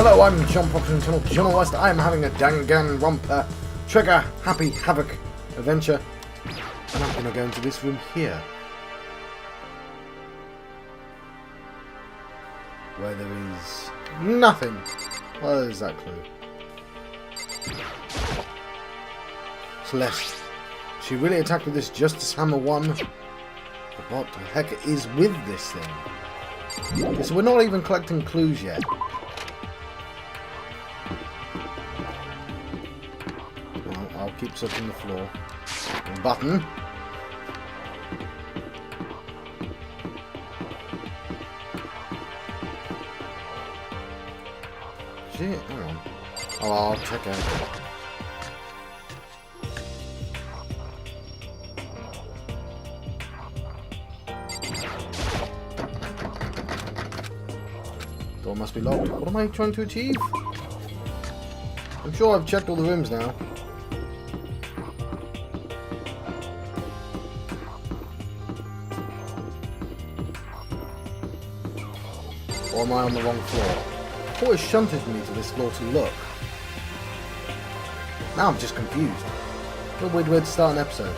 Hello, I'm John Proctor from Channel Journal West. I am having a Danganronpa trigger happy Havoc adventure. And I'm going to go into this room here. Where there is nothing. What is that clue? Celeste. She really attacked with this Justice Hammer 1. But what the heck is with this thing? Okay, so we're not even collecting clues yet. Well, I'll keep searching the floor. Button. Shit, hang on. Oh, I'll check out. Door must be locked. What am I trying to achieve? I'm sure I've checked all the rooms now. Or am I on the wrong floor? What has shunted me to this floor to look? Now I'm just confused. What a weird way to start an episode.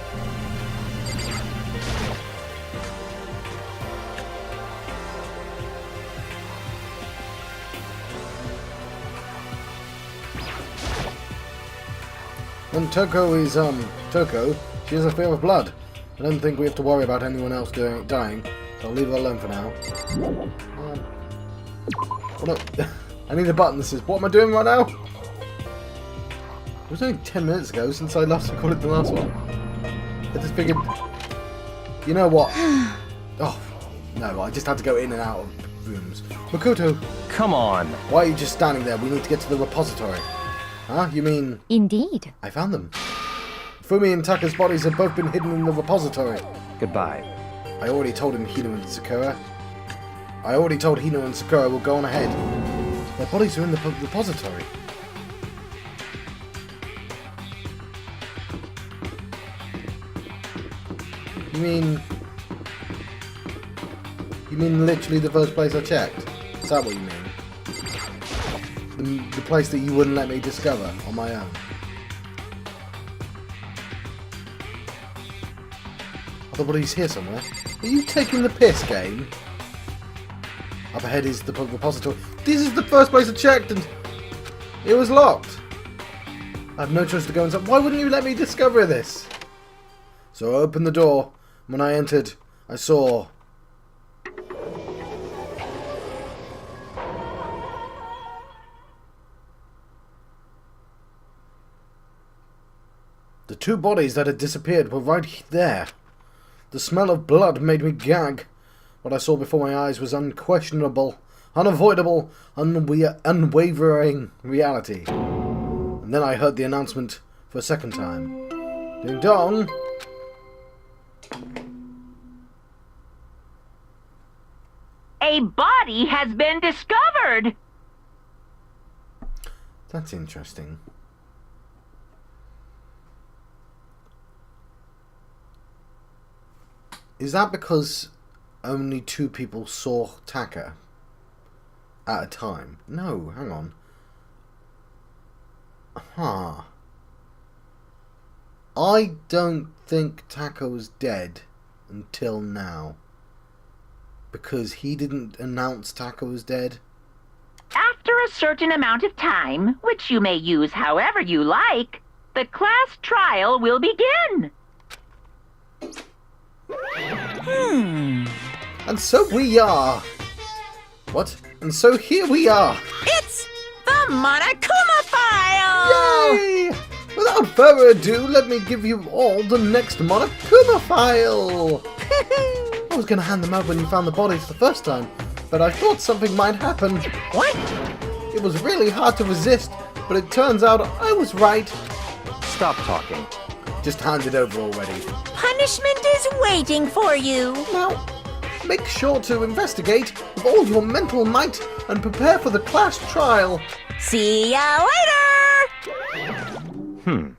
When Toko is, Toko, she has a fear of blood. I don't think we have to worry about anyone else dying, so I'll leave her alone for now. I need a button that says, what am I doing right now? It was only 10 minutes ago since I last recorded the last one. I just figured, you know what? Oh, no, I just had to go in and out of rooms. Makoto! Come on! Why are you just standing there? We need to get to the repository. Huh? You mean... Indeed. I found them. Fumi and Taka's bodies have both been hidden in the repository. Goodbye. I already told him Hino and Sakura. I already told Hino and Sakura will go on ahead. Their bodies are in the repository. You mean literally the first place I checked? Is that what you mean? The place that you wouldn't let me discover on my own? Are the bodies here somewhere? Are you taking the piss, game? Up ahead is the repository. This is the first place I checked and it was locked. I have no choice to go inside. Why wouldn't you let me discover this? So I opened the door. When I entered, I saw... the two bodies that had disappeared were right there. The smell of blood made me gag. What I saw before my eyes was unquestionable, unavoidable, unwavering reality. And then I heard the announcement for a second time. Ding dong! A body has been discovered! That's interesting. Is that because only two people saw Taka at a time? No, hang on. Huh. I don't think Taka was dead until now. Because he didn't announce Taka was dead. After a certain amount of time, which you may use however you like, the class trial will begin. And so we are. What? And so here we are. It's the Monokuma file! Yay! Without further ado, let me give you all the next Monokuma file. I was going to hand them out when you found the bodies the first time, but I thought something might happen. What? It was really hard to resist, but it turns out I was right. Stop talking. Just hand it over already. Punishment is waiting for you. Now, make sure to investigate with all your mental might and prepare for the class trial. See ya later!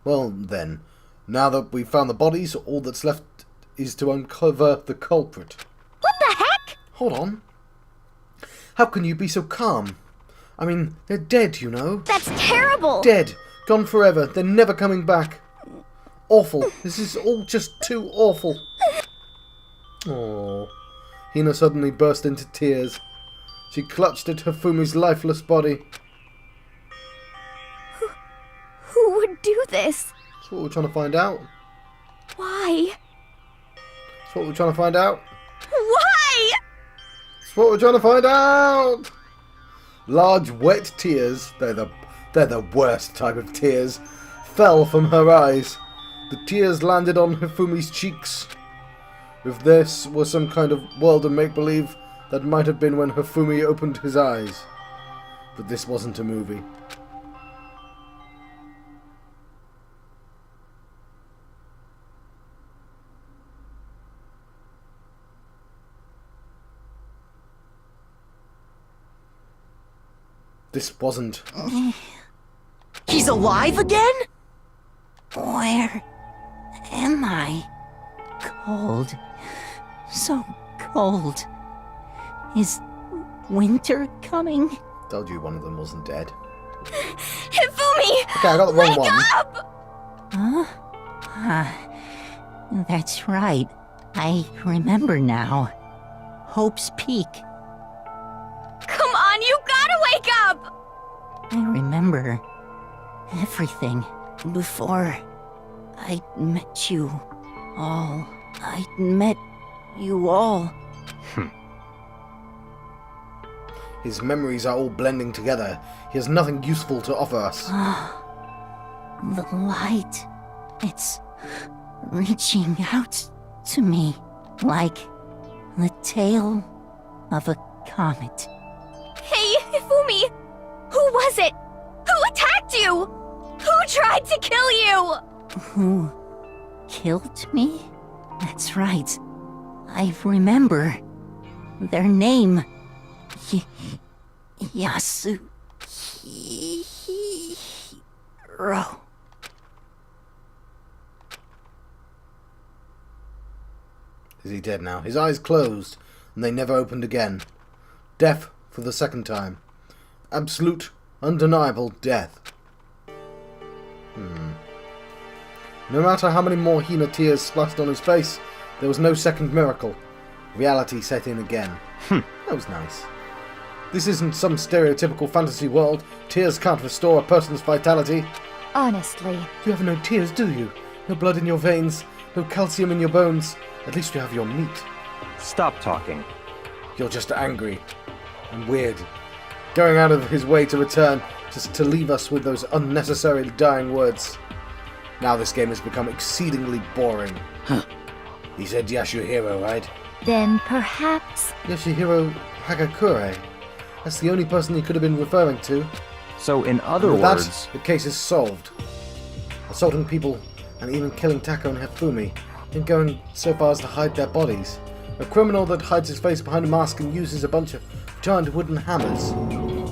Well then, now that we've found the bodies, all that's left is to uncover the culprit. What the heck? Hold on. How can you be so calm? I mean, they're dead, you know? That's terrible! Dead. Gone forever. They're never coming back. Awful. This is all just too awful. Oh. Hina suddenly burst into tears. She clutched at Hifumi's lifeless body. Who would do this? That's what we're trying to find out. Why? That's what we're trying to find out. Why? That's what we're trying to find out. Large wet tears, they're the worst type of tears, fell from her eyes. The tears landed on Hifumi's cheeks. If this was some kind of world of make-believe, that might have been when Hifumi opened his eyes. But this wasn't a movie. This wasn't. He's alive again? Where am I? Cold. So cold. Is winter coming? Told you one of them wasn't dead. Hifumi! Okay, I got the wrong Wake one. up! Huh? That's right. I remember now. Hope's Peak. Come on, you gotta wake up! I remember everything before I met you all. I met you all. His memories are all blending together. He has nothing useful to offer us. The light. It's reaching out to me like the tail of a comet. Hey, Hifumi! Who was it? Who attacked you? Who tried to kill you? Who killed me? That's right. I remember. Their name. Yasuhiro. Is he dead now? His eyes closed, and they never opened again. Death for the second time. Absolute, undeniable death. No matter how many more Hina tears splashed on his face, there was no second miracle. Reality set in again. That was nice. This isn't some stereotypical fantasy world. Tears can't restore a person's vitality. Honestly. You have no tears, do you? No blood in your veins, no calcium in your bones. At least you have your meat. Stop talking. You're just angry and weird. Going out of his way to return, just to leave us with those unnecessary dying words. Now this game has become exceedingly boring. He said Yasuhiro, right? Then perhaps... Yasuhiro Hagakure. That's the only person he could have been referring to. So in other With words... that, the case is solved. Assaulting people and even killing Tako and Hifumi, and going so far as to hide their bodies. A criminal that hides his face behind a mask and uses a bunch of giant wooden hammers.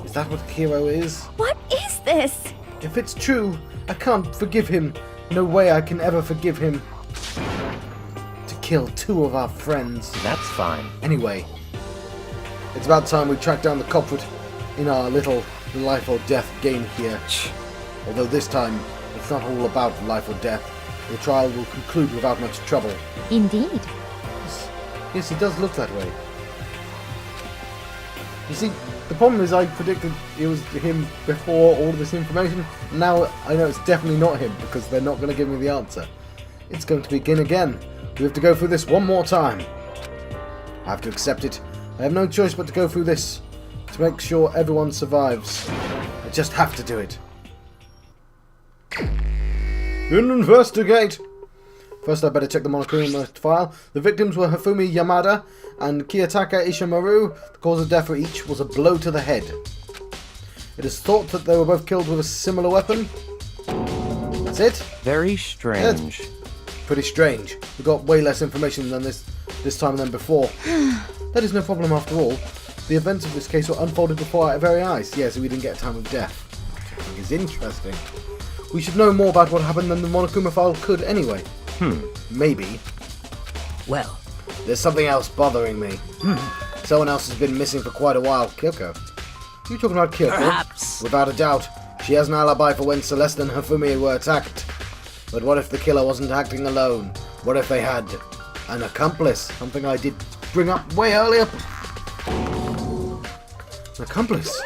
Is that what a hero is? What is this? If it's true, I can't forgive him. No way I can ever forgive him. To kill two of our friends. That's fine. Anyway, it's about time we track down the culprit in our little life or death game here. Although this time, it's not all about life or death. The trial will conclude without much trouble. Indeed. Yes, it does look that way. You see, the problem is I predicted it was him before all of this information. Now I know it's definitely not him because they're not going to give me the answer. It's going to begin again. We have to go through this one more time. I have to accept it. I have no choice but to go through this to make sure everyone survives. I just have to do it. Investigate! First, I better check the Monokuma file. The victims were Hifumi Yamada and Kiyotaka Ishimaru. The cause of death for each was a blow to the head. It is thought that they were both killed with a similar weapon. That's it? Very strange. Pretty strange. We got way less information than this time than before. That is no problem after all. The events of this case were unfolded before our very eyes. Yeah, so we didn't get a time of death. Which I think is interesting. We should know more about what happened than the Monokuma file could anyway. Maybe. Well, There's something else bothering me. Someone else has been missing for quite a while. Kyoko. You talking about Kyoko? Perhaps. Without a doubt, she has an alibi for when Celeste and Hifumi were attacked. But what if the killer wasn't acting alone? What if they had an accomplice? Something I did bring up way earlier. An accomplice.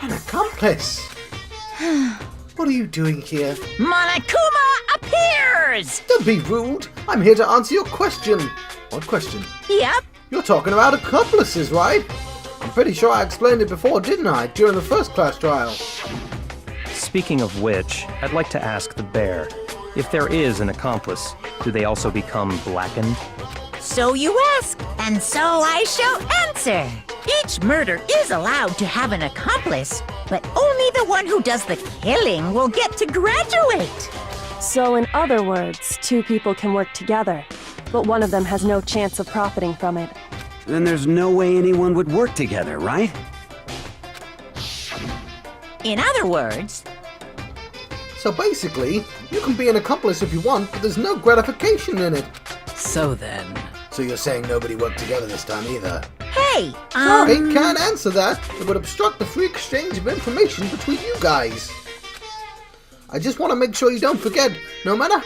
An accomplice. What are you doing here? Monokuma appears! Don't be rude. I'm here to answer your question. What question? Yep. You're talking about accomplices, right? I'm pretty sure I explained it before, didn't I? During the first class trial. Speaking of which, I'd like to ask the bear, if there is an accomplice, do they also become blackened? So you ask, and so I shall answer. Each murder is allowed to have an accomplice, but only the one who does the killing will get to graduate. So in other words, two people can work together, but one of them has no chance of profiting from it. Then there's no way anyone would work together, right? In other words, So basically, you can be an accomplice if you want, but there's no gratification in it. so then... So you're saying nobody worked together this time either? Hey, Sorry, can't answer that. It would obstruct the free exchange of information between you guys. I just want to make sure you don't forget, no matter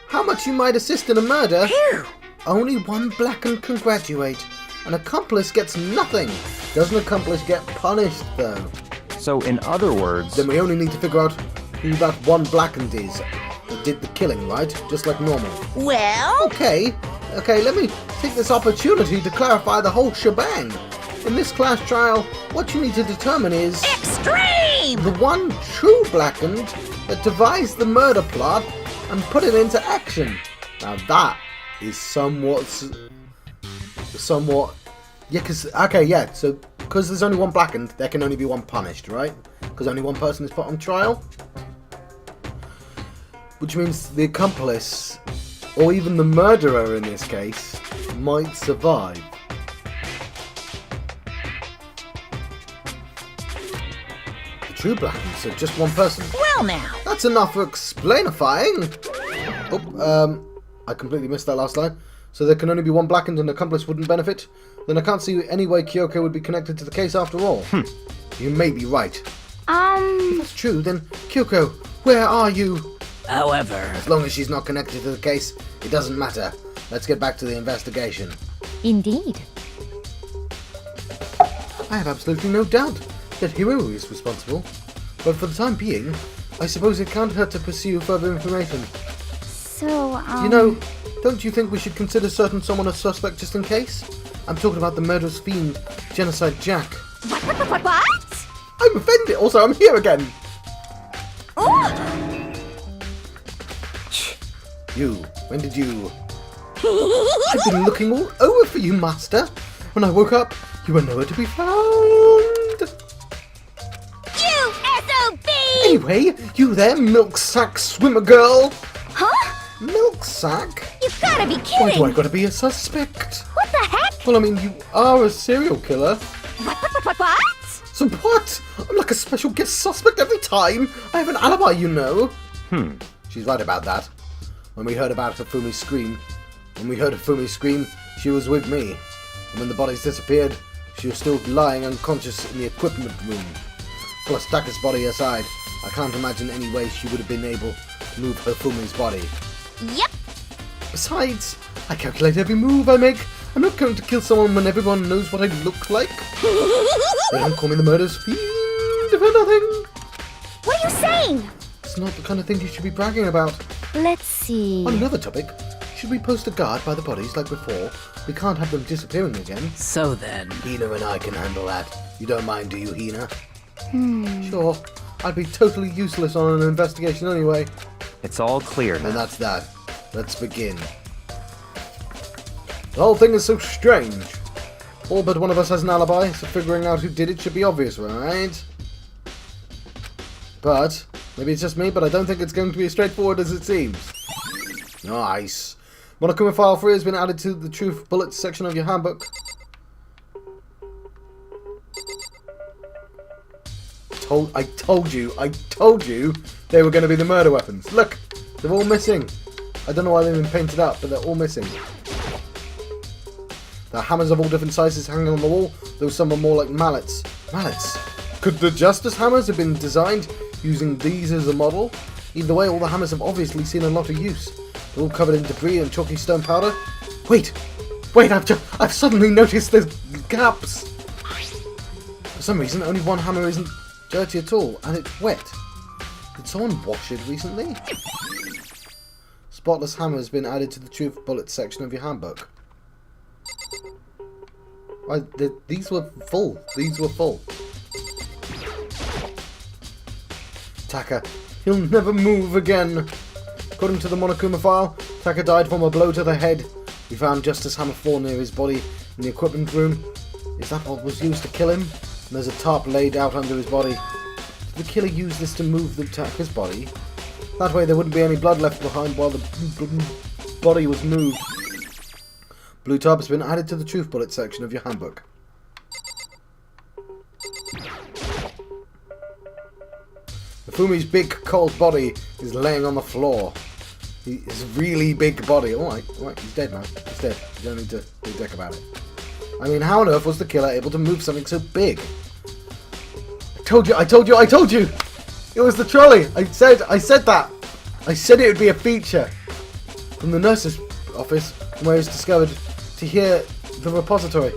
how much you might assist in a murder, only one blackened can graduate. An accomplice gets nothing. Does an accomplice get punished, though? So in other words, Then we only need to figure out who that one blackened is that did the killing, right? Just like normal. Well... Okay, let me take this opportunity to clarify the whole shebang. In this class trial, what you need to determine is Extreme! the one true blackened that devised the murder plot and put it into action. Now that is somewhat... Yeah, so because there's only one blackened, there can only be one punished, right? Because only one person is put on trial. Which means the accomplice, or even the murderer in this case, might survive. The true blackened, so just one person. Well now, That's enough for explainifying. Oh, I completely missed that last line. So there can only be one blackened and an accomplice wouldn't benefit? Then I can't see any way Kyoko would be connected to the case after all. You may be right. If that's true, then Kyoko, where are you? however... As long as she's not connected to the case, it doesn't matter. Let's get back to the investigation. Indeed. I have absolutely no doubt that Hiroru is responsible. But for the time being, I suppose it can't hurt to pursue further information. So, You know, don't you think we should consider certain someone a suspect just in case? I'm talking about the murderous fiend, Genocide Jack. What? I'm offended! Also, I'm here again! You, when did you... I've been looking all over for you, Master. When I woke up, you were nowhere to be found. You SOB! Anyway, you there, milk sack swimmer girl? Huh? Milk sack? You gotta be Why kidding! do I gotta be a suspect? What the heck? Well, I mean, you are a serial killer. What? So what? I'm like a special guest suspect every time. I have an alibi, you know. She's right about that. When we heard about Hifumi's scream, she was with me. And when the bodies disappeared, she was still lying unconscious in the equipment room. Plus, Taka's body aside, I can't imagine any way she would have been able to move Hifumi's body. Yep. Besides, I calculate every move I make. I'm not going to kill someone when everyone knows what I look like. They don't call me the murderous fiend for nothing. What are you saying? It's not the kind of thing you should be bragging about. Let's see. On another topic, should we post a guard by the bodies like before? We can't have them disappearing again. So then... Hina and I can handle that. You don't mind, do you, Hina? Sure. I'd be totally useless on an investigation anyway. it's all clear now. And that's that. Let's begin. The whole thing is so strange. All but one of us has an alibi, so figuring out who did it should be obvious, right? But, maybe it's just me, but I don't think it's going to be as straightforward as it seems. Nice. Monokuma File 3 has been added to the Truth Bullets section of your handbook. I told you they were going to be the murder weapons. Look, they're all missing. I don't know why they've been painted up, but they're all missing. There are hammers of all different sizes hanging on the wall, though some are more like mallets. Mallets? Could the Justice hammers have been designed using these as a model? Either way, all the hammers have obviously seen a lot of use. They're all covered in debris and chalky stone powder. Wait! I've suddenly noticed there's gaps! For some reason, only one hammer isn't dirty at all, and it's wet. Did someone wash it recently? Spotless hammer has been added to the truth bullet section of your handbook. These were full. These were full. Taka, he'll never move again. According to the Monokuma file, Taka died from a blow to the head. We found Justice Hammer 4 near his body in the equipment room. Is that what was used to kill him? And there's a tarp laid out under his body. Did the killer use this to move the Taka's body? That way there wouldn't be any blood left behind while the body was moved. Blue tarp has been added to the truth bullet section of your handbook. Fumi's big cold body is laying on the floor. His really big body. Alright, he's dead now. He's dead. You don't need to be a dick about it. I mean, how on earth was the killer able to move something so big? I told you! It was the trolley! I said that! I said it would be a feature! From the nurse's office, where it was discovered, to here, the repository.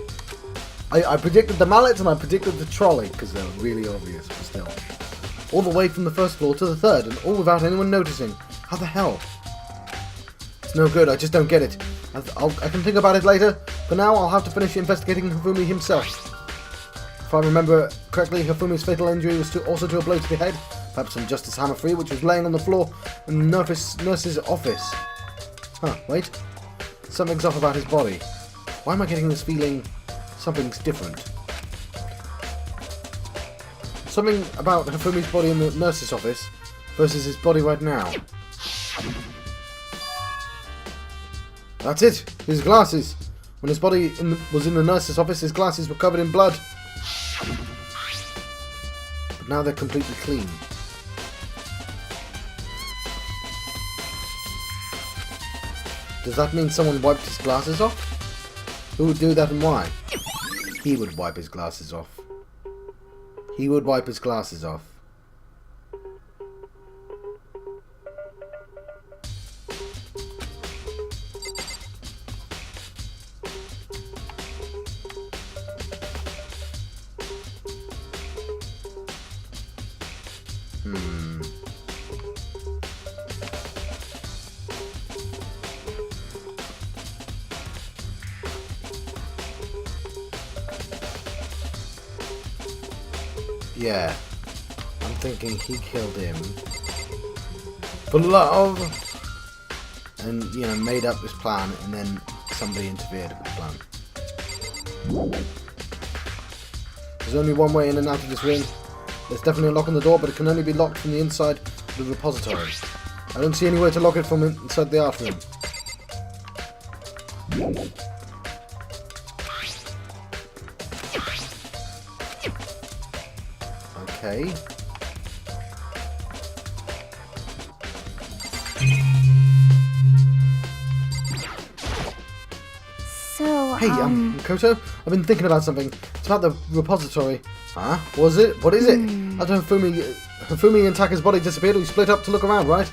I predicted the mallets and I predicted the trolley, because they were really obvious, but still. All the way from the first floor to the third, and all without anyone noticing. How the hell? It's no good, I just don't get it. I can think about it later. For now, I'll have to finish investigating Hifumi himself. If I remember correctly, Hifumi's fatal injury was also to a blow to the head. Perhaps from Justice Hammer 3, which was laying on the floor in the nurse's office. Huh, wait. Something's off about his body. Why am I getting this feeling something's different? Something about Hifumi's body in the nurse's office versus his body right now. That's it! His glasses! When his body was in the nurse's office, his glasses were covered in blood. But now they're completely clean. Does that mean someone wiped his glasses off? Who would do that and why? He would wipe his glasses off. He would wipe his glasses off. Yeah, I'm thinking he killed him for love, and you know, made up this plan, and then somebody interfered with the plan. There's only one way in and out of this ring. There's definitely a lock on the door, but it can only be locked from the inside of the repository. I don't see any way to lock it from inside the art room. Okay. So, Hey, Koto, I've been thinking about something. It's about the repository. Huh? Was it? What is it? After Hifumi and Taka's body disappeared, we split up to look around, right?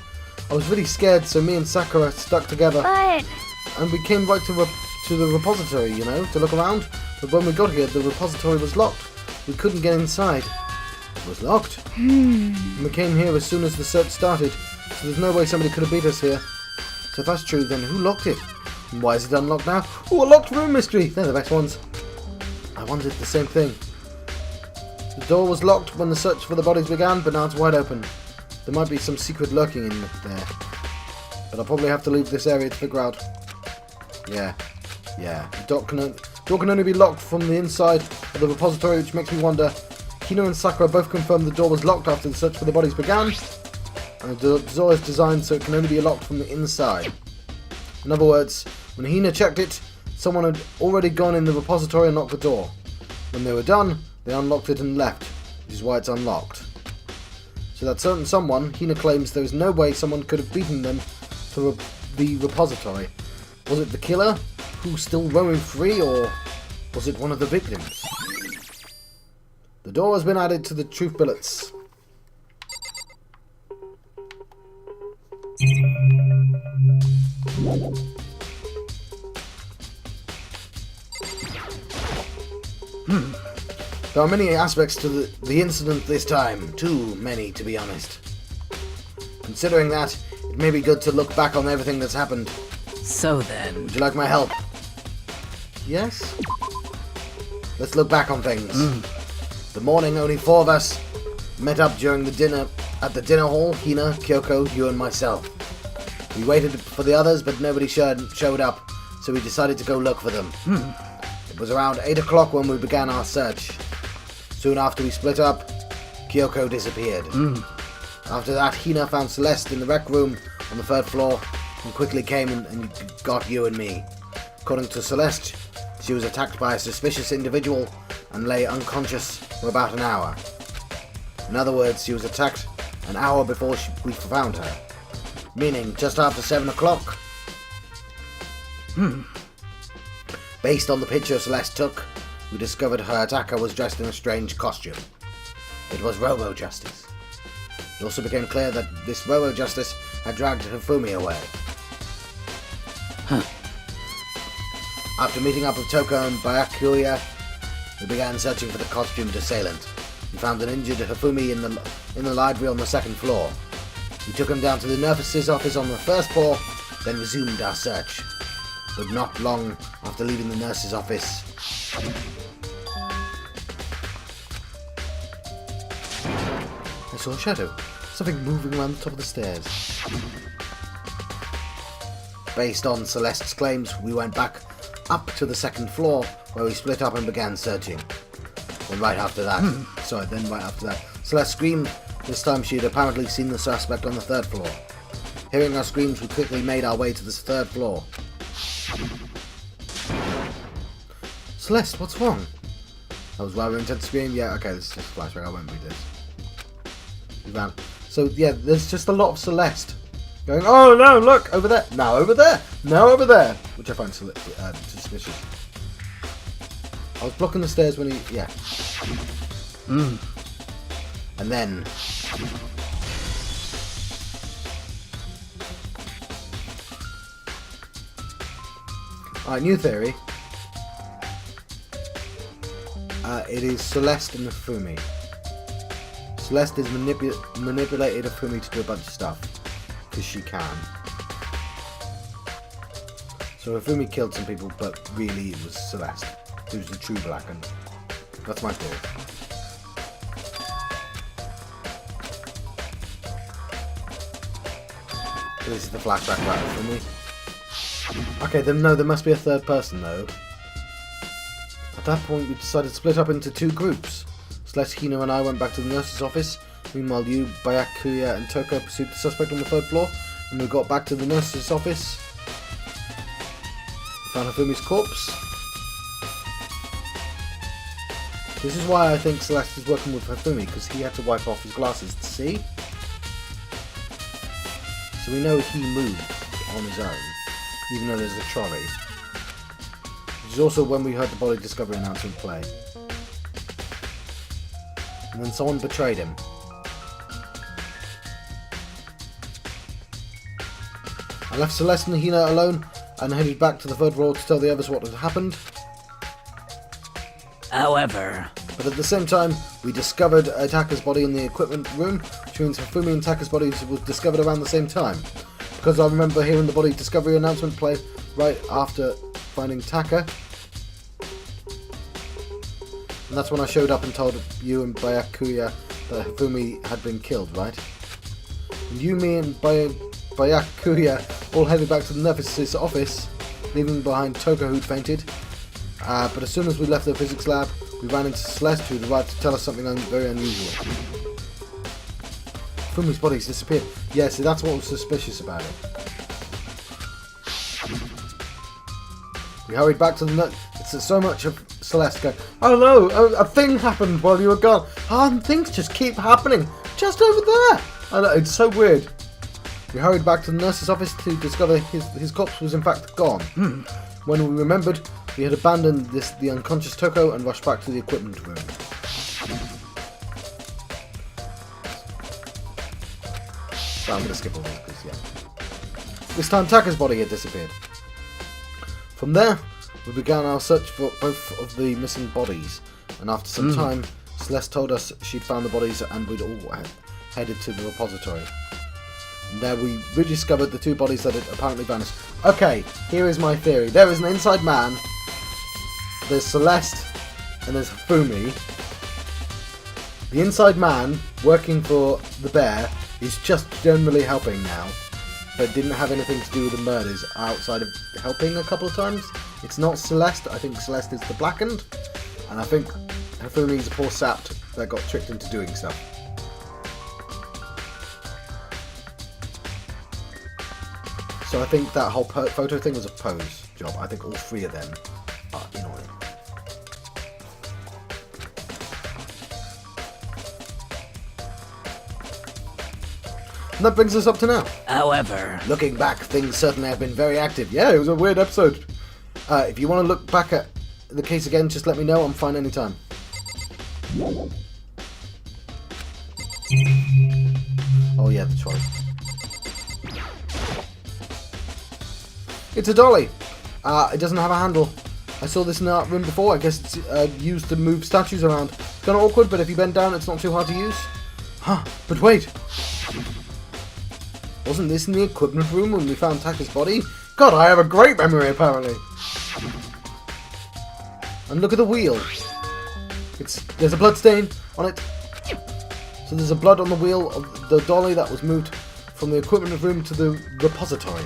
I was really scared, so me and Sakura stuck together. But... And we came right to the repository, you know, to look around. But when we got here, the repository was locked. We couldn't get inside. It was locked. And we came here as soon as the search started, so there's no way somebody could have beat us here. So if that's true, then who locked it? And why is it unlocked now? Oh, a locked room mystery! They're the best ones. I wondered the same thing. The door was locked when the search for the bodies began, but now it's wide open. There might be some secret lurking in there. But I'll probably have to leave this area to figure out. Yeah. The door can only be locked from the inside of the repository, which makes me wonder. Kino and Sakura both confirmed the door was locked after the search for the bodies began. And the door is designed so it can only be locked from the inside. In other words, when Hina checked it, someone had already gone in the repository and locked the door. When they were done, they unlocked it and left, which is why it's unlocked. So that certain someone, Hina claims there is no way someone could have beaten them to the repository. Was it the killer? Who's still roaming free, or was it one of the victims? The door has been added to the truth billets. There are many aspects to the incident this time. Too many, to be honest. Considering that, it may be good to look back on everything that's happened. So then... Would you like my help? Yes? Let's look back on things. The morning, only 4 of us met up during the dinner at the dinner hall. Hina, Kyoko, you and myself. We waited for the others, but nobody showed up, so we decided to go look for them. It was around 8 o'clock when we began our search. Soon after we split up, Kyoko disappeared. After that, Hina found Celeste in the rec room on the 3rd floor and quickly came and got you and me. According to Celeste, she was attacked by a suspicious individual and lay unconscious for about an hour. In other words, she was attacked an hour before we found her. Meaning, just after 7 o'clock. Based on the picture Celeste took, we discovered her attacker was dressed in a strange costume. It was Robo-Justice. It also became clear that this Robo-Justice had dragged Hifumi away. After meeting up with Toko and Byakuya, we began searching for the costumed assailant. We found an injured Hifumi in the library on the 2nd floor. We took him down to the nurse's office on the 1st floor, then resumed our search. But not long after leaving the nurse's office, I saw a shadow. Something moving around the top of the stairs. Based on Celeste's claims, we went back up to the 2nd floor, where we split up and began searching. Then right after that, Celeste screamed. This time she had apparently seen the suspect on the 3rd floor. Hearing our screams, we quickly made our way to the 3rd floor. Celeste, what's wrong? That was rather intense scream. Yeah, okay, this is just a flashback. I won't read this. We ran. So yeah, there's just a lot of Celeste going, oh no, look, over there, now over there, now over there, which I find suspicious. I was blocking the stairs when he, yeah. And then... Alright, new theory. It is Celeste and Hifumi. Celeste has manipulated Hifumi to do a bunch of stuff. Because she can. So Hifumi killed some people, but really it was Celeste who's the true black one. That's my theory. So this is the flashback about Hifumi. Okay, then no, there must be a 3rd person though. At that point we decided to split up into 2 groups. Celeste, Hina and I went back to the nurse's office. Meanwhile you, Byakuya and Toko pursued the suspect on the 3rd floor. When we got back to the nurse's office, we found Hifumi's corpse. This is why I think Celeste is working with Hifumi, because he had to wipe off his glasses to see. So we know he moved on his own, even though there's a trolley. Which is also when we heard the body discovery announcement play. And then someone betrayed him. I left Celeste and Hina alone and headed back to the 3rd floor to tell the others what had happened. However... But at the same time, we discovered Taka's body in the equipment room, which means Hifumi and Taka's bodies was discovered around the same time. Because I remember hearing the body discovery announcement play right after finding Taka. And that's when I showed up and told you and Byakuya that Hifumi had been killed, right? And you, me and Byakuya all headed back to the nurse's office, leaving behind Toko who'd fainted. But as soon as we left the physics lab, we ran into Celeste, who had arrived to tell us something very unusual. Hifumi's body's disappeared. Yeah, see, that's what was suspicious about it. We hurried back to the it's so much of Celeste going, oh no, a thing happened while you were gone. And things just keep happening just over there. I know, it's so weird. We hurried back to the nurse's office to discover his corpse was in fact gone. When we remembered, we had abandoned the unconscious Toko and rushed back to the equipment room. So I'm going to skip all this because, yeah. This time Taka's body had disappeared. From there, we began our search for both of the missing bodies, and after some time, Celeste told us she'd found the bodies and we'd all headed to the repository. And there we rediscovered the 2 bodies that had apparently vanished. Okay, here is my theory. There is an inside man, there's Celeste, and there's Hifumi. The inside man, working for the bear, is just generally helping now, but didn't have anything to do with the murders outside of helping a couple of times. It's not Celeste. I think Celeste is the blackened, and I think Hifumi is a poor sap that got tricked into doing stuff. So I think that whole photo thing was a pose job. I think all 3 of them are in on it. And that brings us up to now. However, Looking back, things certainly have been very active. Yeah, it was a weird episode. If you want to look back at the case again, just let me know. I'm fine anytime. Oh yeah, the trolley. It's a dolly. It doesn't have a handle. I saw this in the art room before. I guess it's used to move statues around. Kind of awkward, but if you bend down, it's not too hard to use. Huh, but wait. Wasn't this in the equipment room when we found Taka's body? God, I have a great memory, apparently. And look at the wheel. There's a blood stain on it. So there's a blood on the wheel of the dolly that was moved from the equipment room to the repository.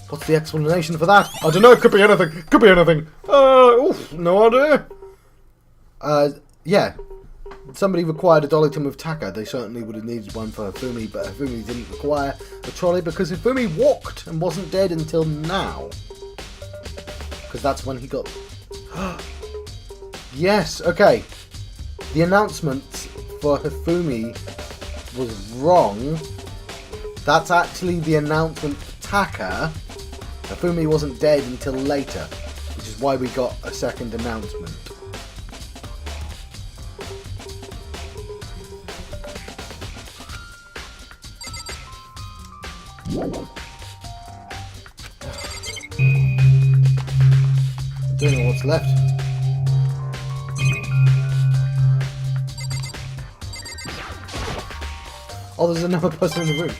What's the explanation for that? I don't know, it could be anything. Could be anything. Oof, no idea. Yeah. Somebody required a dolly to move Taka. They certainly would have needed one for Hifumi, but Hifumi didn't require a trolley because Hifumi walked and wasn't dead until now. Because that's when he got... Yes, okay. The announcement for Hifumi was wrong. That's actually the announcement for Taka. Hifumi wasn't dead until later, which is why we got a second announcement. I don't know what's left. Oh, there's another person in the room.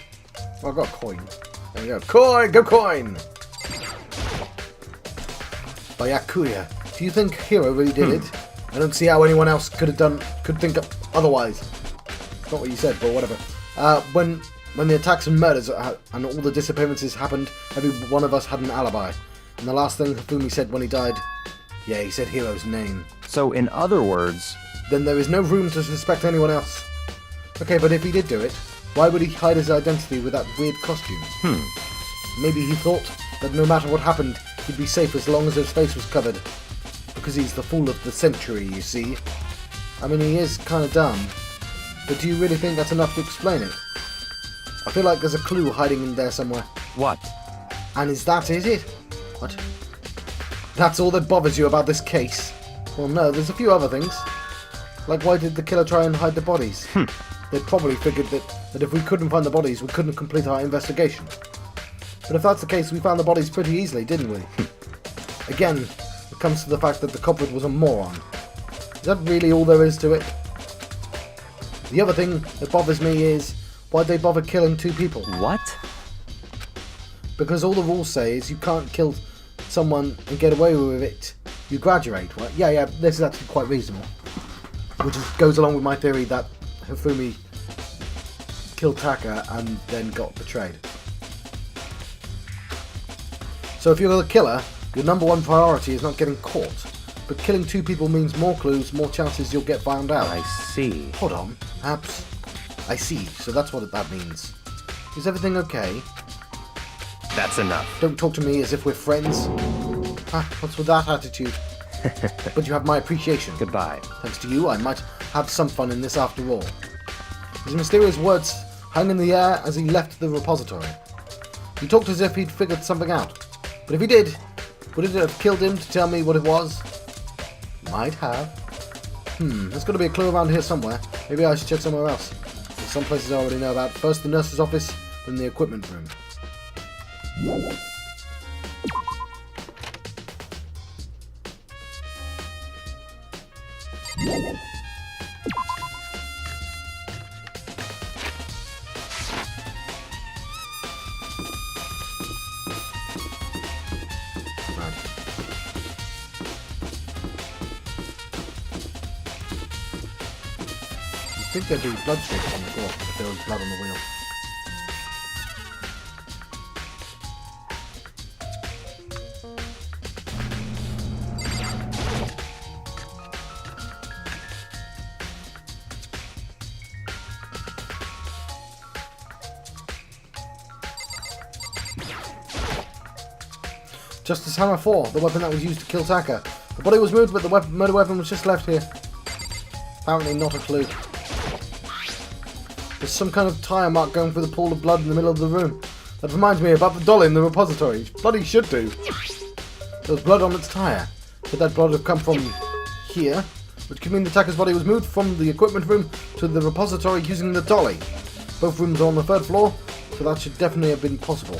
Oh, I got a coin. There we go. Coin! Go coin! By Yakuya. Do you think Hiro really did it? I don't see how anyone else could think of otherwise. It's not what you said, but whatever. When the attacks and murders and all the disappearances happened, every one of us had an alibi. And the last thing Hifumi said when he died, yeah, he said Hiro's name. So, in other words... Then there is no room to suspect anyone else. Okay, but if he did do it, why would he hide his identity with that weird costume? Maybe he thought that no matter what happened, he'd be safe as long as his face was covered. Because he's the fool of the century, you see. I mean, he is kind of dumb. But do you really think that's enough to explain it? I feel like there's a clue hiding in there somewhere. What? And is that it? What? That's all that bothers you about this case? Well, no, there's a few other things. Like, why did the killer try and hide the bodies? They probably figured that if we couldn't find the bodies, we couldn't complete our investigation. But if that's the case, we found the bodies pretty easily, didn't we? Again, it comes to the fact that the culprit was a moron. Is that really all there is to it? The other thing that bothers me is, why'd they bother killing 2 people? What? Because all the rules say is you can't kill someone and get away with it. You graduate, right? Yeah, this is actually quite reasonable. Which goes along with my theory that Hifumi killed Taka and then got betrayed. So if you're the killer, your number one priority is not getting caught. But killing 2 people means more clues, more chances you'll get found out. I see. Hold on, perhaps... I see, so that's what that means. Is everything okay? That's enough. Don't talk to me as if we're friends. What's with that attitude? But you have my appreciation. Goodbye. Thanks to you, I might have some fun in this after all. His mysterious words hung in the air as he left the repository. He talked as if he'd figured something out. But if he did, Would it have killed him to tell me what it was? Might have. There's got to be a clue around here somewhere. Maybe I should check somewhere else. There's some places I already know about. First the nurse's office, then the equipment room. I think there'd be blood streaks on the floor if there was blood on the wheel. Justice Hammer 4, the weapon that was used to kill Taka. The body was moved, but the murder weapon was just left here. Apparently not a clue. There's some kind of tyre mark going through the pool of blood in the middle of the room. That reminds me about the dolly in the repository. Bloody should do. There was blood on its tyre. Could that blood have come from here? Which could mean the attacker's body was moved from the equipment room to the repository using the dolly. Both rooms are on the 3rd floor, so that should definitely have been possible.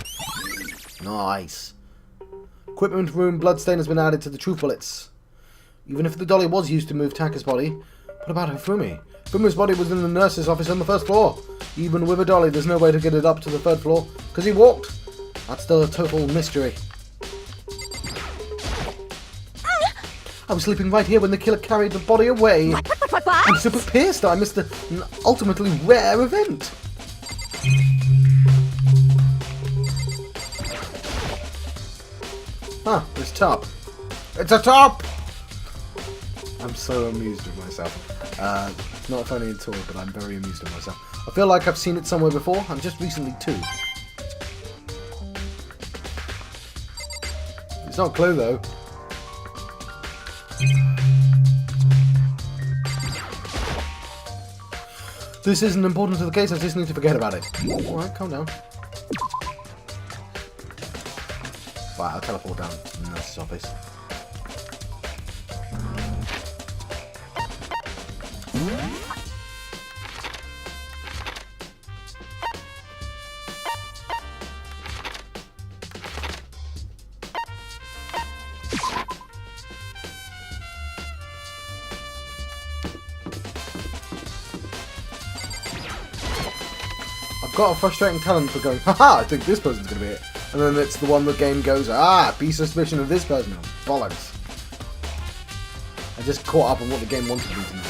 Nice. Equipment room bloodstain has been added to the truth bullets. Even if the dolly was used to move Taka's body, what about Hifumi? Hifumi's body was in the nurse's office on the 1st floor. Even with a dolly, there's no way to get it up to the 3rd floor, because he walked. That's still a total mystery. I was sleeping right here when the killer carried the body away. What? I'm super pissed. I missed an ultimately rare event. Ah, this top. It's a top! I'm so amused with myself. Not funny at all, but I'm very amused with myself. I feel like I've seen it somewhere before, and just recently too. It's not a clue though. This isn't important to the case, I just need to forget about it. Alright, calm down. Right, I'll teleport down to the nurse's office. I've got a frustrating talent for going, haha, I think this person's going to be it. And then it's the one the game goes, be suspicion of this person. Oh, bollocks. I just caught up on what the game wanted me to know.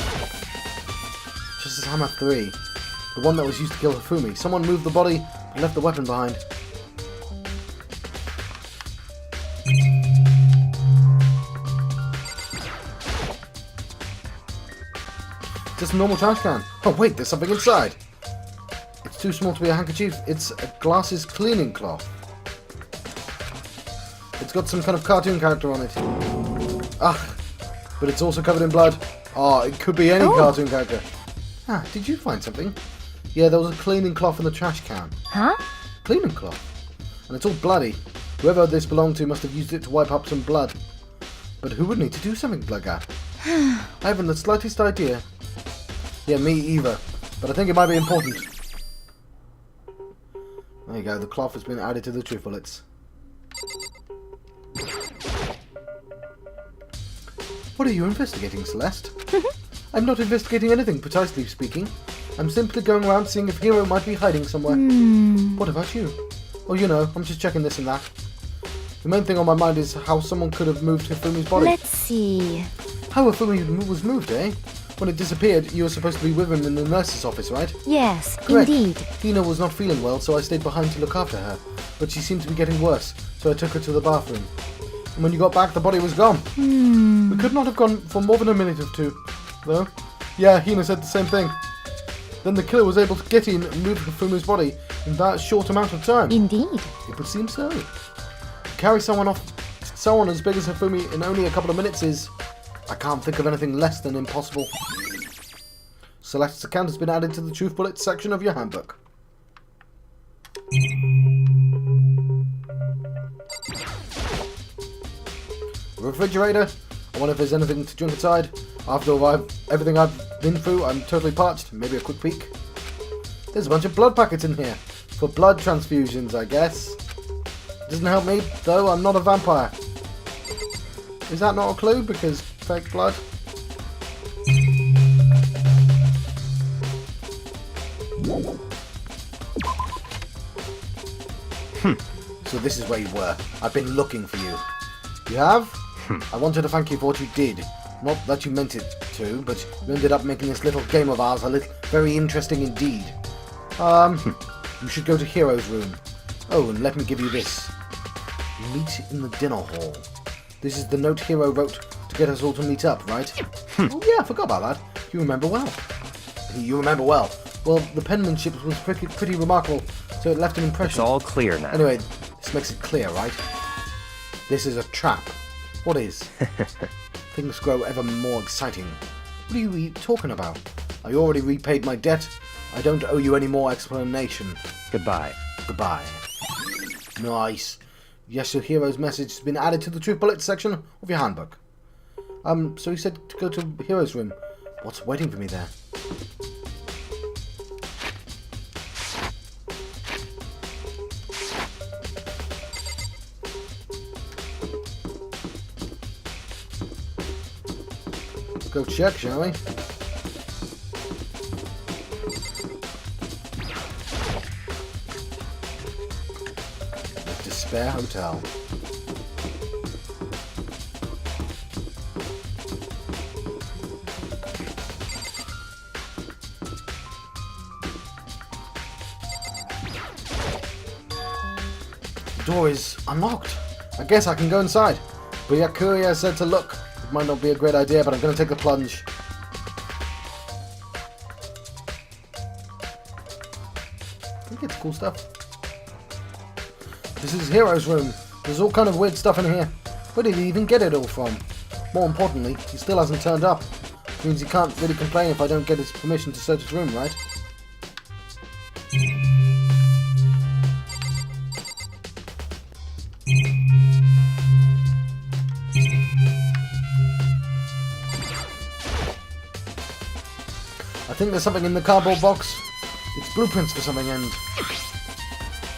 Justice Hammer 3. The one that was used to kill Hifumi. Someone moved the body and left the weapon behind. Just a normal trash can. Oh wait, there's something inside. It's too small to be a handkerchief. It's a glasses cleaning cloth. It's got some kind of cartoon character on it. Ah, but it's also covered in blood. Oh, it could be any cartoon character. Ah, did you find something? Yeah, there was a cleaning cloth in the trash can. Huh? Cleaning cloth? And it's all bloody. Whoever this belonged to must have used it to wipe up some blood. But who would need to do something like that? I haven't the slightest idea. Yeah, me either. But I think it might be important. There you go, the cloth has been added to the truth bullets. What are you investigating, Celeste? I'm not investigating anything, precisely speaking. I'm simply going around seeing if Hero might be hiding somewhere. What about you? Oh, you know, I'm just checking this and that. The main thing on my mind is how someone could have moved Hifumi's body. Let's see. How Hifumi was moved, eh? When it disappeared, you were supposed to be with him in the nurse's office, right? Yes, Correct. indeed. Hina was not feeling well, so I stayed behind to look after her. But she seemed to be getting worse, so I took her to the bathroom. And when you got back, the body was gone. We could not have gone for more than a minute or two, though. Yeah, Hina said the same thing. Then the killer was able to get in and move Hifumi's body in that short amount of time. Indeed. It would seem so. To carry someone as big as Hifumi in only a couple of minutes is... I can't think of anything less than impossible. Celeste's account has been added to the Truth Bullets section of your handbook. A refrigerator? I wonder if there's anything to drink inside. After everything I've been through, I'm totally parched. Maybe a quick peek. There's a bunch of blood packets in here. For blood transfusions, I guess. Doesn't help me, though. I'm not a vampire. Is that not a clue? Because fake blood? So this is where you were. I've been looking for you. You have? I wanted to thank you for what you did. Not that you meant it to, but you ended up making this little game of ours very interesting indeed. You should go to Hero's room. Oh, and let me give you this. Meet in the dinner hall. This is the note Hero wrote to get us all to meet up, right? Oh yeah, I forgot about that. You remember well. You remember well. Well, the penmanship was pretty remarkable, so it left an impression. It's all clear now. Anyway, this makes it clear, right? This is a trap. What is? Things grow ever more exciting. What are you talking about? I already repaid my debt. I don't owe you any more explanation. Goodbye. Goodbye. Nice. Yes, your hero's message has been added to the Truth Bullets section of your handbook. So he said to go to Hero's room. What's waiting for me there? Go check, shall we? The Despair Hotel. The door is unlocked. I guess I can go inside. But Yakuya said to look. Might not be a great idea, but I'm going to take the plunge. I think it's cool stuff. This is Hero's room. There's all kind of weird stuff in here. Where did he even get it all from? More importantly, he still hasn't turned up. Which means he can't really complain if I don't get his permission to search his room, right? I think there's something in the cardboard box. It's blueprints for something and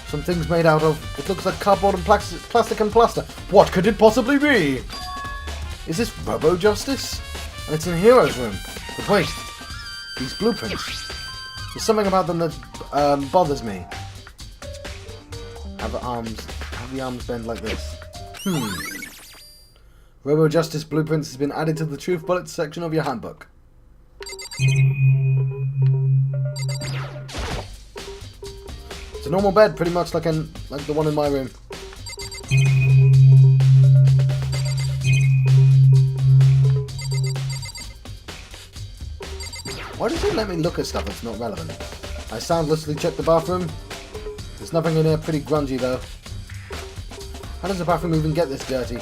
some things made out of, it looks like cardboard and plastic and plaster. What could it possibly be? Is this Robo Justice? And it's in Hero's room. But wait, these blueprints. There's something about them that bothers me. Have the arms bend like this. Robo Justice blueprints has been added to the Truth Bullets section of your handbook. It's a normal bed, pretty much like the one in my room. Why does it let me look at stuff that's not relevant? I soundlessly check the bathroom. There's nothing in here, pretty grungy though. How does the bathroom even get this dirty?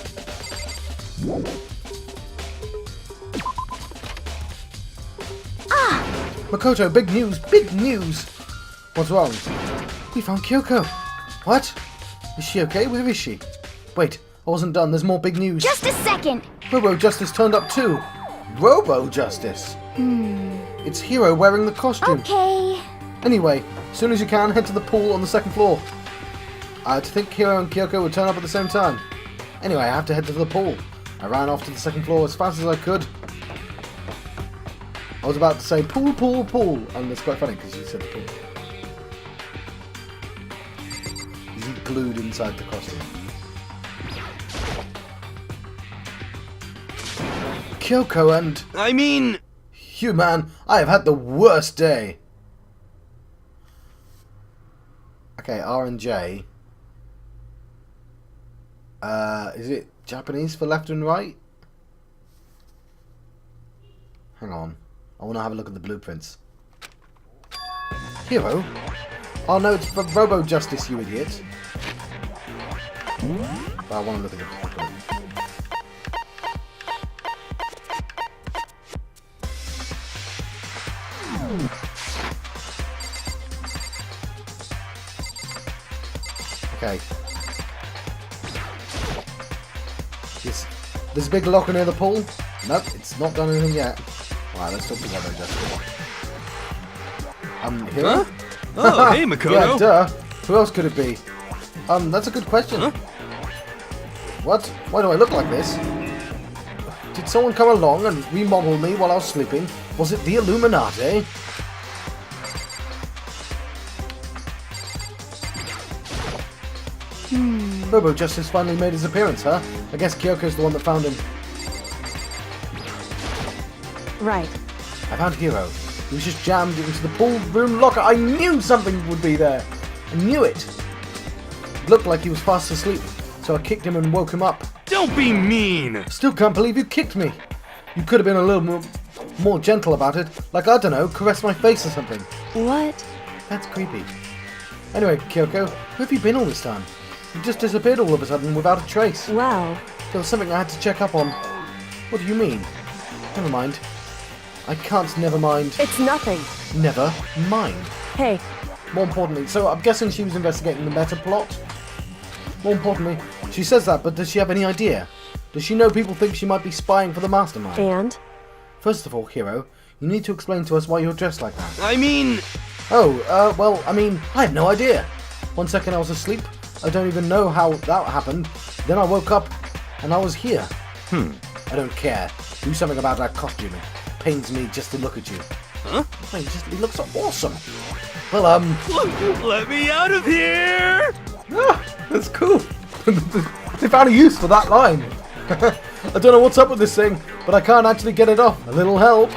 Makoto, big news, big news! What's wrong? We found Kyoko. What? Is she okay? Where is she? Wait, I wasn't done. There's more big news. Just a second. Robo Justice turned up too. Robo Justice? It's Hero wearing the costume. Okay. Anyway, as soon as you can, head to the pool on the second floor. To think Hero and Kyoko would turn up at the same time. Anyway, I have to head to the pool. I ran off to the second floor as fast as I could. I was about to say pool, pool, pool, and it's quite funny because you said the pool. Is he glued inside the costume? Kyoko and... I mean... You man, I have had the worst day. Okay, R and J. Is it Japanese for left and right? Hang on. I want to have a look at the blueprints. Hero? Oh no, it's for Robo Justice, you idiot. But I want to look at the blueprint. Okay. There's a big locker near the pool. Nope, it's not done anything yet. Alright, let's talk to Havoc just here. Huh? Oh, hey, Makoto. Yeah, duh. Who else could it be? That's a good question. Huh? What? Why do I look like this? Did someone come along and remodel me while I was sleeping? Was it the Illuminati? Robo Justice finally made his appearance, huh? I guess Kyoko's the one that found him. Right. I found Hiro. He was just jammed into the pool room locker. I knew something would be there. I knew it. It looked like he was fast asleep, so I kicked him and woke him up. Don't be mean! Still can't believe you kicked me. You could have been a little more gentle about it. Like, I don't know, caress my face or something. What? That's creepy. Anyway, Kyoko, where have you been all this time? You just disappeared all of a sudden without a trace. Well, There was something I had to check up on. What do you mean? Never mind. I can't never mind. it's nothing. Never mind. Hey, More importantly, so I'm guessing she was investigating the meta plot. More importantly, she says that, but does she have any idea? Does she know people think she might be spying for the mastermind? and? First of all, Hiro, you need to explain to us why you're dressed like that. I mean... Oh, well, I mean, I had no idea. One second I was asleep. I don't even know how that happened. Then I woke up, and I was here. I don't care. Do something about that costume. It pains me just to look at you. Huh? He looks so awesome. Well, Let me out of here! that's cool. They found a use for that line. I don't know what's up with this thing, but I can't actually get it off. A little help.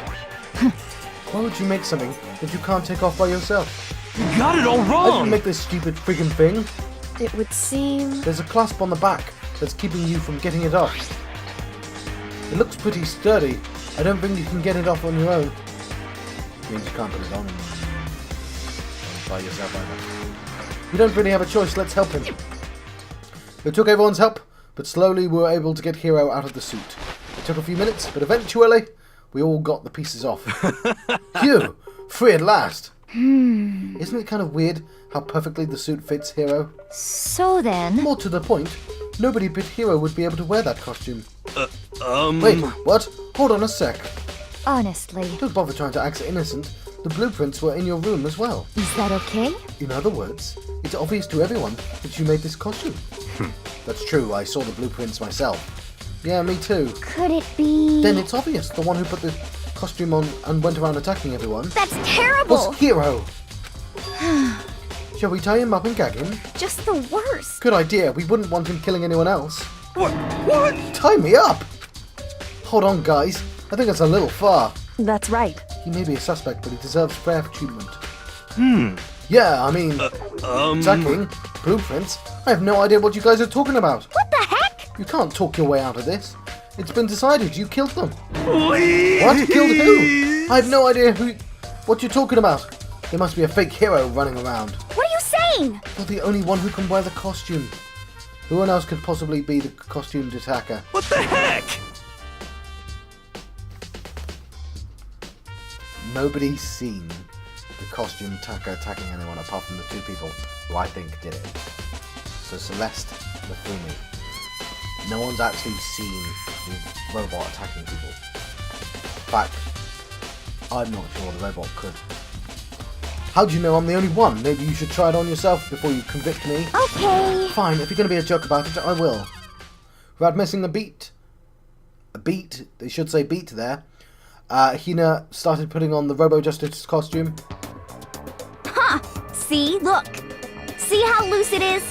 Why would you make something that you can't take off by yourself? You got it all I didn't wrong! make this stupid friggin' thing. It would seem... There's a clasp on the back that's keeping you from getting it off. It looks pretty sturdy. I don't think you can get it off on your own. It means you can't put it on by yourself either. You don't really have a choice. Let's help him. It took everyone's help, but slowly we were able to get Hiro out of the suit. It took a few minutes, but eventually we all got the pieces off. Phew! Free at last! Isn't it kind of weird how perfectly the suit fits Hiro? So then... More to the point, nobody but Hiro would be able to wear that costume. Um... Wait, what? Hold on a sec. Honestly, Don't bother trying to act innocent. The blueprints were in your room as well. is that okay? In other words, it's obvious to everyone that you made this costume. That's true, I saw the blueprints myself. Yeah, me too. Could it be... Then it's obvious the one who put the costume on and went around attacking everyone That's terrible! was Hiro. Shall we tie him up and gag him? Just the worst. Good idea, we wouldn't want him killing anyone else. What? What? Tie me up! Hold on, guys. I think that's a little far. That's right. He may be a suspect, but he deserves fair treatment. Yeah, I mean, attacking, blueprints. I have no idea what you guys are talking about. What the heck? You can't talk your way out of this. It's been decided. You killed them. Please! What? Killed who? I have no idea what you're talking about. There must be a fake hero running around. What are you saying? You're the only one who can wear the costume. Who else could possibly be the costumed attacker? What the heck? Nobody's seen the costume attacker attacking anyone apart from the two people who I think did it. So Celeste, Mifumi. No one's actually seen the robot attacking people. In fact, I'm not sure the robot could. How do you know I'm the only one? Maybe you should try it on yourself before you convict me. Okay. Fine, if you're going to be a jerk about it, I will. Without missing a beat, they should say beat there, Hina started putting on the Robo Justice costume. Huh. See? Look. See how loose it is?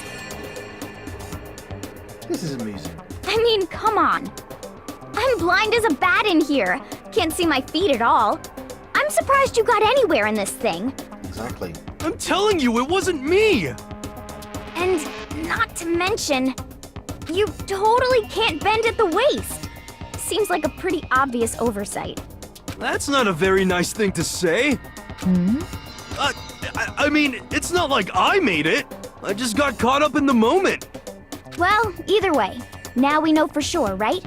This is amusing. I mean, come on. I'm blind as a bat in here. Can't see my feet at all. I'm surprised you got anywhere in this thing. Exactly. I'm telling you, it wasn't me! And not to mention, you totally can't bend at the waist. Seems like a pretty obvious oversight. That's not a very nice thing to say. I mean, it's not like I made it. I just got caught up in the moment. Well, either way, now we know for sure, right?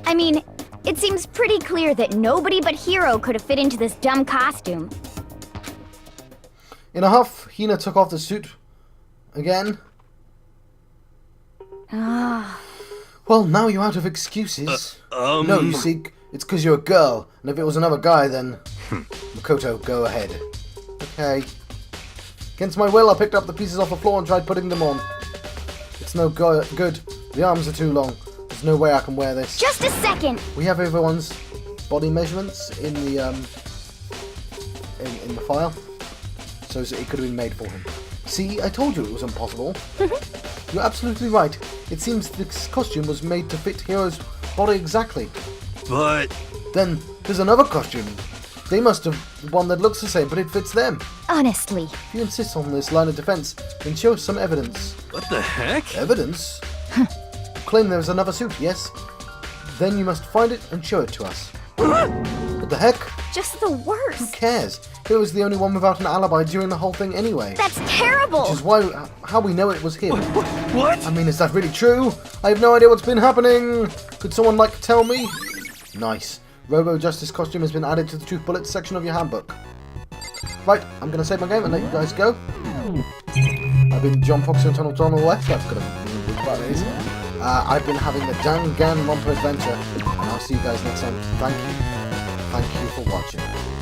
I mean, it seems pretty clear that nobody but Hiro could have fit into this dumb costume. In a huff, Hina took off the suit again. Well, now you're out of excuses. No, you see, it's because you're a girl, and if it was another guy, then... Makoto, go ahead. Okay. Against my will, I picked up the pieces off the floor and tried putting them on. It's no good. The arms are too long. There's no way I can wear this. Just a second! We have everyone's body measurements in the in the file, so it could have been made for him. See, I told you it was impossible. You're absolutely right. It seems this costume was made to fit Hiro's body exactly. But... Then there's another costume. They must have one that looks the same, but it fits them. Honestly. If you insist on this line of defense, then show us some evidence. what the heck? Evidence? Claim there is another suit, yes? Then you must find it and show it to us. What the heck? Just the worst. Who cares? He was the only one without an alibi during the whole thing anyway. That's terrible! Which is why, how we know it was him. What? I mean, is that really true? I have no idea what's been happening. Could someone, tell me? Nice. Robo-Justice costume has been added to the Truth Bullets section of your handbook. Right, I'm going to save my game and let you guys go. I've been John Fox and Donald West. That's going to be what it is. I've been having the Danganronpa adventure, and I'll see you guys next time. Thank you. Thank you for watching.